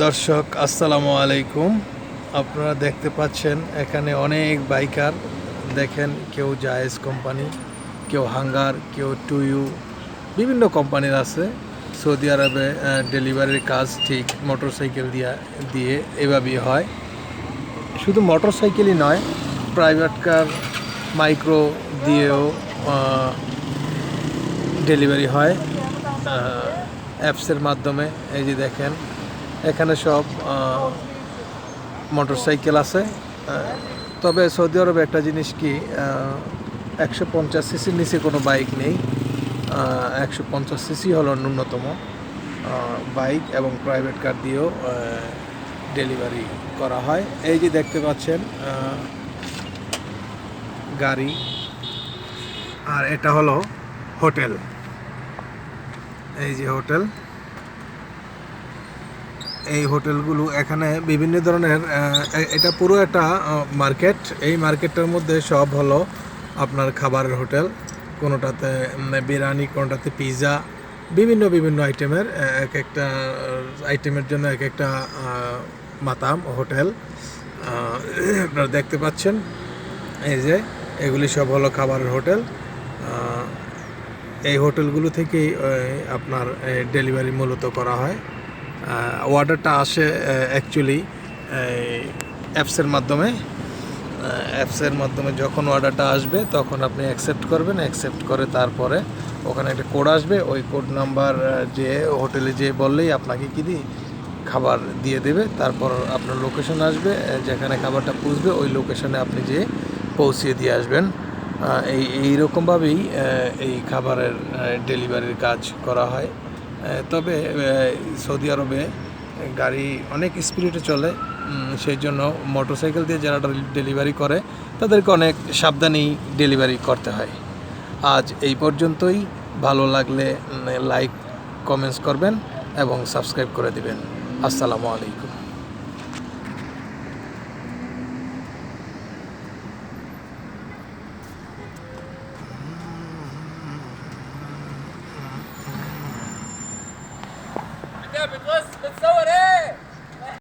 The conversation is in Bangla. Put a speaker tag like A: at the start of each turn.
A: দর্শক আসসালামু আলাইকুম। আপনারা দেখতে পাচ্ছেন এখানে অনেক বাইকার দেখেন, কেউ জায়েজ কোম্পানি, কেউ হাঙ্গার, কেউ টুইউ, বিভিন্ন কোম্পানির আছে। সৌদি আরবে ডেলিভারির কাজ ঠিক মোটরসাইকেল দিয়ে এভাবেই হয়। শুধু মোটরসাইকেলই নয়, প্রাইভেট কার, মাইক্রো দিয়েও ডেলিভারি হয় অ্যাপসের মাধ্যমে। এই যে দেখেন এখানে সব মোটরসাইকেল আছে। তবে সৌদি আরবে একটা জিনিস কি, 150 সিসির নিচে কোনো বাইক নেই। 150 সিসি হলো ন্যূনতম বাইক, এবং প্রাইভেট কার দিয়েও ডেলিভারি করা হয়। এই যে দেখতে পাচ্ছেন গাড়ি, আর এটা হলো হোটেল। এই যে হোটেল, এই হোটেলগুলো এখানে বিভিন্ন ধরনের, এটা পুরো একটা মার্কেট। এই মার্কেটটার মধ্যে সব হলো আপনার খাবারের হোটেল। কোনোটাতে বিরিয়ানি, কোনোটাতে পিৎজা, বিভিন্ন বিভিন্ন আইটেমের, এক একটা আইটেমের জন্য এক একটা মাতাম হোটেল আপনারা দেখতে পাচ্ছেন। এই যে এগুলি সব হলো খাবারের হোটেল। এই হোটেলগুলো থেকেই আপনার ডেলিভারি মূলত করা হয়। অর্ডারটা আসে অ্যাকচুয়ালি অ্যাপসের মাধ্যমে। যখন অর্ডারটা আসবে তখন আপনি অ্যাকসেপ্ট করবেন। অ্যাকসেপ্ট করে তারপরে ওখানে একটা কোড আসবে। ওই কোড নাম্বার যে হোটেলে যেয়ে বললেই আপনাকে খাবার দিয়ে দেবে। তারপর আপনার লোকেশন আসবে, যেখানে খাবারটা পৌঁছবে ওই লোকেশনে আপনি যেয়ে পৌঁছিয়ে দিয়ে আসবেন। এইরকমভাবেই এই খাবারের ডেলিভারির কাজ করা হয়। তবে সৌদি আরবে গাড়ি অনেক স্পিডে চলে, সেই জন্য মোটরসাইকেল দিয়ে যারা ডেলিভারি করে তাদেরকে অনেক সাবধানেই ডেলিভারি করতে হয়। আজ এই পর্যন্তই। ভালো লাগলে লাইক, কমেন্টস করবেন এবং সাবস্ক্রাইব করে দিবেন। আসসালামু আলাইকুম।
B: انت بتبص بتصور ايه؟